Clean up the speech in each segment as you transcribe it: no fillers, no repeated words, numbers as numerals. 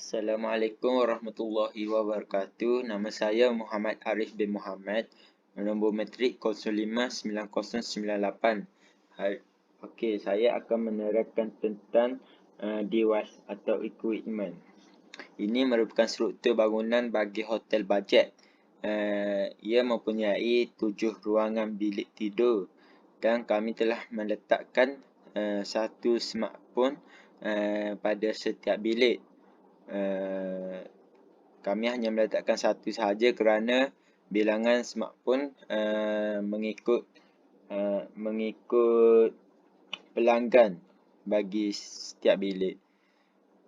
Assalamualaikum warahmatullahi wabarakatuh. Nama saya Muhammad Arif bin Muhammad. Nombor matrik 059098. Okey, saya akan menerangkan tentang device atau equipment. Ini merupakan struktur bangunan bagi hotel bajet. Ia mempunyai 7 ruangan bilik tidur dan kami telah meletakkan satu smartphone pada setiap bilik. Kami hanya meletakkan satu sahaja kerana bilangan smartphone mengikut pelanggan bagi setiap bilik.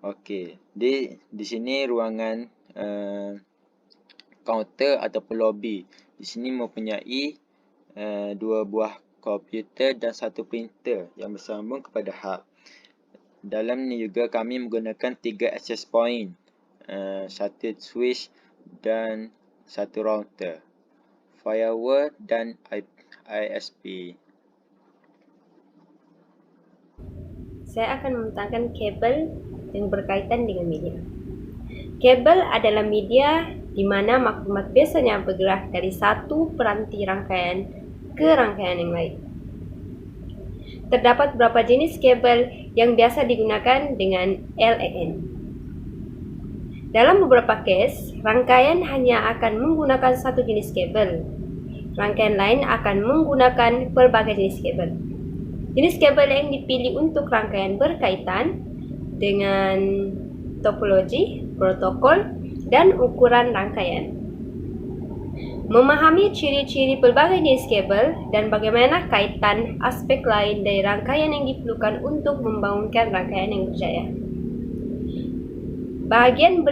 Okey, di sini ruangan kaunter ataupun lobi. Di sini mempunyai 2 buah komputer dan 1 printer yang bersambung kepada hub. Dalam ni juga kami menggunakan 3 access point, 1 switch dan 1 router, firewall dan ISP. Saya akan membentangkan kabel yang berkaitan dengan media. Kabel adalah media di mana maklumat biasanya bergerak dari satu peranti rangkaian ke rangkaian yang lain. Terdapat beberapa jenis kabel yang biasa digunakan dengan LAN. Dalam beberapa kes, rangkaian hanya akan menggunakan satu jenis kabel. Rangkaian lain akan menggunakan berbagai jenis kabel. Jenis kabel yang dipilih untuk rangkaian berkaitan dengan topologi, protokol, dan ukuran rangkaian. Memahami ciri-ciri pelbagai jenis kabel dan bagaimana kaitan aspek lain dari rangkaian yang diperlukan untuk membangunkan rangkaian yang berjaya. Bahagian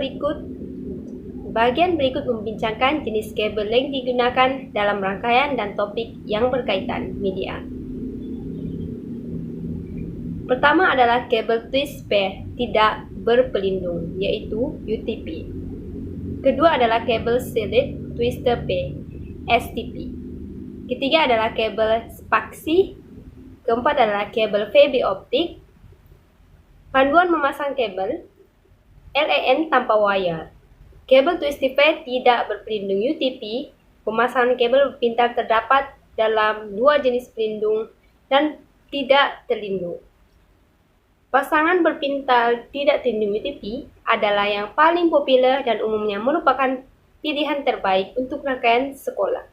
berikut membincangkan jenis kabel yang digunakan dalam rangkaian dan topik yang berkaitan media. Pertama adalah kabel twist pair tidak berpelindung, iaitu UTP. Kedua adalah kabel Sealed Twister Pair, STP. Ketiga adalah kabel spaksi. Keempat adalah kabel fiber optik. Panduan memasang kabel LAN tanpa wayar. Kabel twisted pair tidak berpelindung UTP. Pemasangan kabel berpintar terdapat dalam 2 jenis pelindung dan tidak terlindung. Pasangan berpintal tidak terlindung UTP adalah yang paling popular dan umumnya merupakan pilihan terbaik untuk rangkaian sekolah.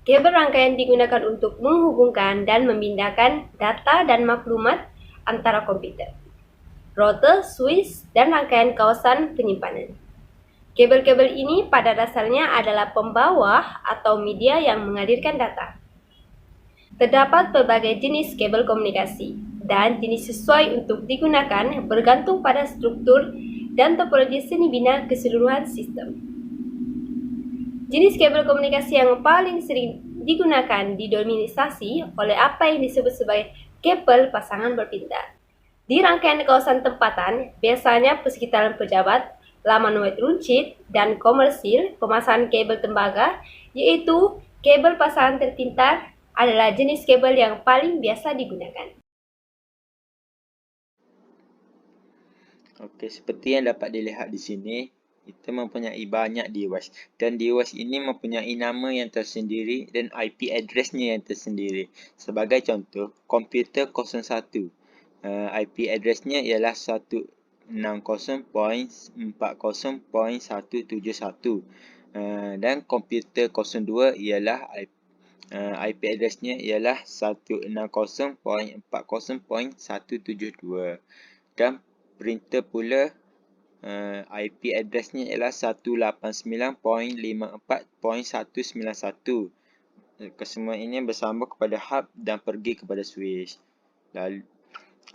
Kabel rangkaian digunakan untuk menghubungkan dan memindahkan data dan maklumat antara komputer, router, switch, dan rangkaian kawasan penyimpanan. Kabel-kabel ini pada dasarnya adalah pembawa atau media yang mengalirkan data. Terdapat berbagai jenis kabel komunikasi dan jenis sesuai untuk digunakan bergantung pada struktur dan topologi seni bina keseluruhan sistem. Jenis kabel komunikasi yang paling sering digunakan didominasi oleh apa yang disebut sebagai kabel pasangan berpintar. Di rangkaian kawasan tempatan, biasanya persekitaran pejabat, laman web runcit, dan komersil, pemasangan kabel tembaga, yaitu kabel pasangan terpintar, adalah jenis kabel yang paling biasa digunakan. Okey, seperti yang dapat dilihat di sini, kita mempunyai banyak device dan device ini mempunyai nama yang tersendiri dan IP addressnya yang tersendiri. Sebagai contoh, komputer 01, IP addressnya ialah 160.40.171, dan komputer 02 ialah IP addressnya ialah 160.40.172, dan printer pula IP addressnya ialah 189.54.191. Kesemua ini bersambung kepada hub dan pergi kepada switch. Lalu,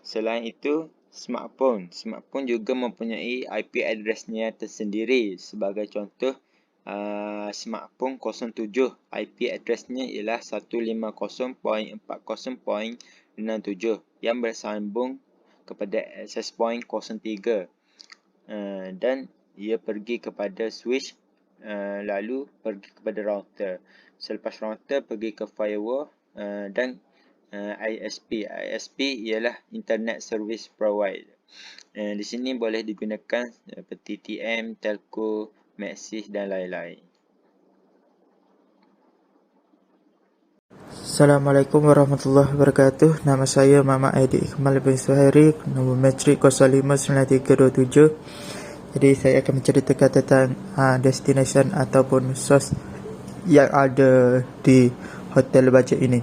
selain itu, smartphone juga mempunyai IP addressnya tersendiri. Sebagai contoh, smartphone 07, IP addressnya ialah 150.40.67 yang bersambung kepada access point 03, dan ia pergi kepada switch, lalu pergi kepada router. Selepas router pergi ke firewall dan ISP. ISP ialah Internet Service Provider. Di sini boleh digunakan seperti TM, Telco, Maxis dan lain-lain. Assalamualaikum warahmatullahi wabarakatuh. Nama saya Muhammad Aidil Ikmal bin Suhairi, nombor matrik 059327. Jadi saya akan menceritakan tentang destination ataupun sos yang ada di hotel bajet ini.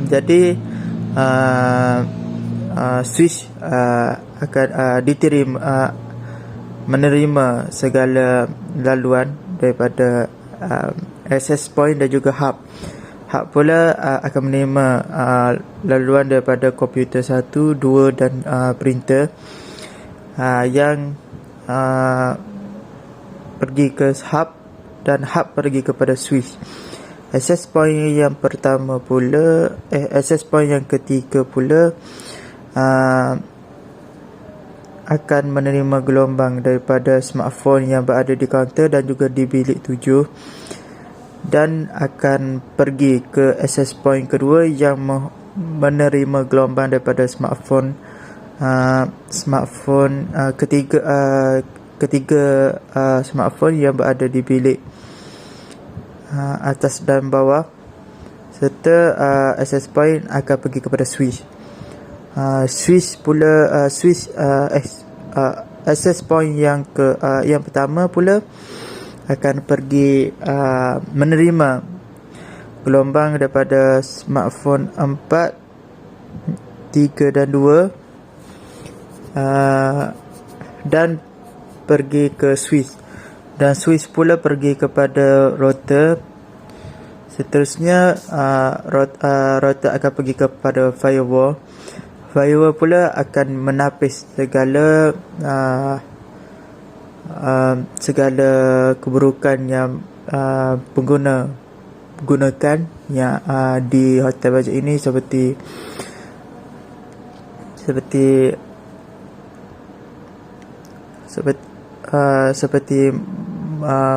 Jadi Swiss akan menerima segala laluan daripada access point dan juga hub. Hub pula akan menerima laluan daripada komputer 1, 2 dan printer yang pergi ke hub dan hub pergi kepada Swiss. Access point yang pertama pula, access point yang ketiga pula akan menerima gelombang daripada smartphone yang berada di kaunter dan juga di bilik 7, dan akan pergi ke access point kedua yang menerima gelombang daripada smartphone ketiga smartphone yang berada di bilik atas dan bawah, serta access point akan pergi kepada Swiss. Access point yang pertama pula akan pergi menerima gelombang daripada smartphone 4, 3 dan 2 dan pergi ke Swiss. Dan Swiss pula pergi kepada router. Seterusnya router akan pergi kepada firewall. Firewall pula akan menapis segala keburukan yang pengguna gunakan yang di hotel bajet ini, seperti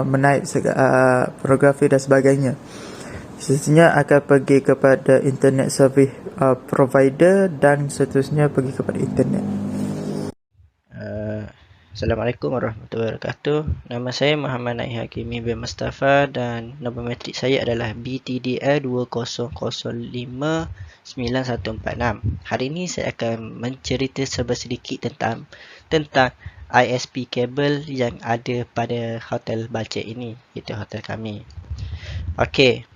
menaik pornografi dan sebagainya. Seterusnya akan pergi kepada internet service provider dan seterusnya pergi kepada internet. Assalamualaikum warahmatullahi wabarakatuh. Nama saya Muhammad Naik Hakimi bin Mustafa dan nombor matrik saya adalah BTDL 20059146. Hari ini saya akan mencerita sedikit tentang ISP kabel yang ada pada hotel bajet ini, iaitu hotel kami. Okey.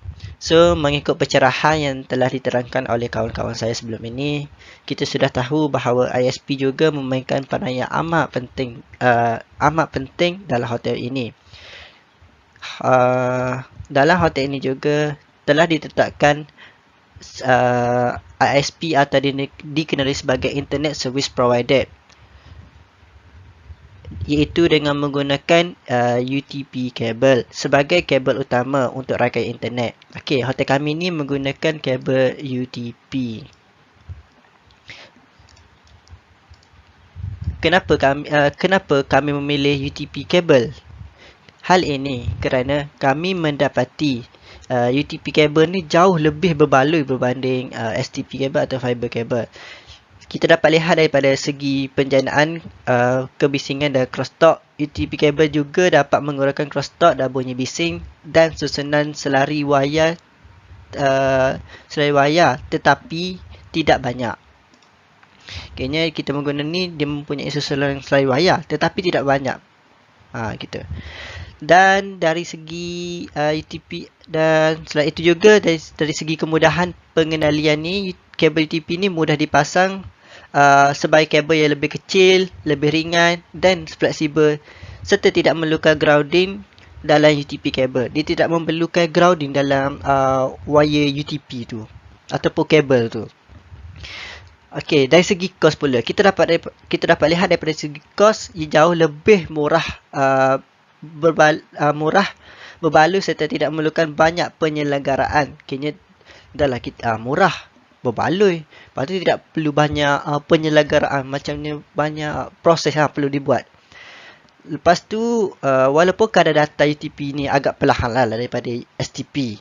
So, mengikut pencerahan yang telah diterangkan oleh kawan-kawan saya sebelum ini, kita sudah tahu bahawa ISP juga memainkan peranan yang amat penting dalam hotel ini. Dalam hotel ini juga telah ditetapkan ISP atau dikenali sebagai Internet Service Provider, iaitu dengan menggunakan UTP kabel sebagai kabel utama untuk rangkaian internet. Okey, hotel kami ni menggunakan kabel UTP. Kenapa kami memilih UTP kabel? Hal ini kerana kami mendapati UTP kabel ni jauh lebih berbaloi berbanding STP kabel atau fiber kabel. Kita dapat lihat daripada segi penjanaan kebisingan dan crosstalk, UTP kabel juga dapat mengurangkan crosstalk dan bunyi bising dan susunan selari wayar tetapi tidak banyak. Kayaknya kita menggunakan ni dia mempunyai susunan selari wayar tetapi tidak banyak. Gitu. Dan dari segi UTP dan selain itu juga dari segi kemudahan pengendalian ni, kabel UTP ni mudah dipasang sebagai kabel yang lebih kecil, lebih ringan dan fleksibel serta tidak memerlukan grounding dalam UTP kabel. Dia tidak memerlukan grounding dalam wire UTP tu ataupun kabel tu. Okey, dari segi kos pula, kita dapat lihat daripada segi kos ia jauh lebih murah berbaloi serta tidak memerlukan banyak penyelenggaraan. Kayaknya dahlah kita murah, berbaloi. Lepas tu tidak perlu banyak penyelenggaraan, macamnya banyak proses perlu dibuat. Lepas tu walaupun kadar data UTP ni agak perlahan lah daripada STP,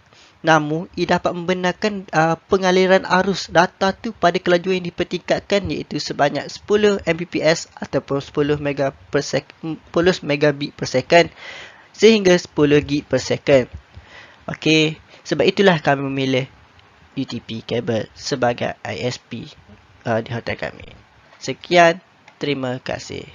Namun, ia dapat membenarkan pengaliran arus data tu pada kelajuan yang dipertingkatkan iaitu sebanyak 10 Mbps ataupun 10 megabit per second sehingga 10 gig per second. Okey, sebab itulah kami memilih UTP kabel sebagai ISP di hotel kami. Sekian, terima kasih.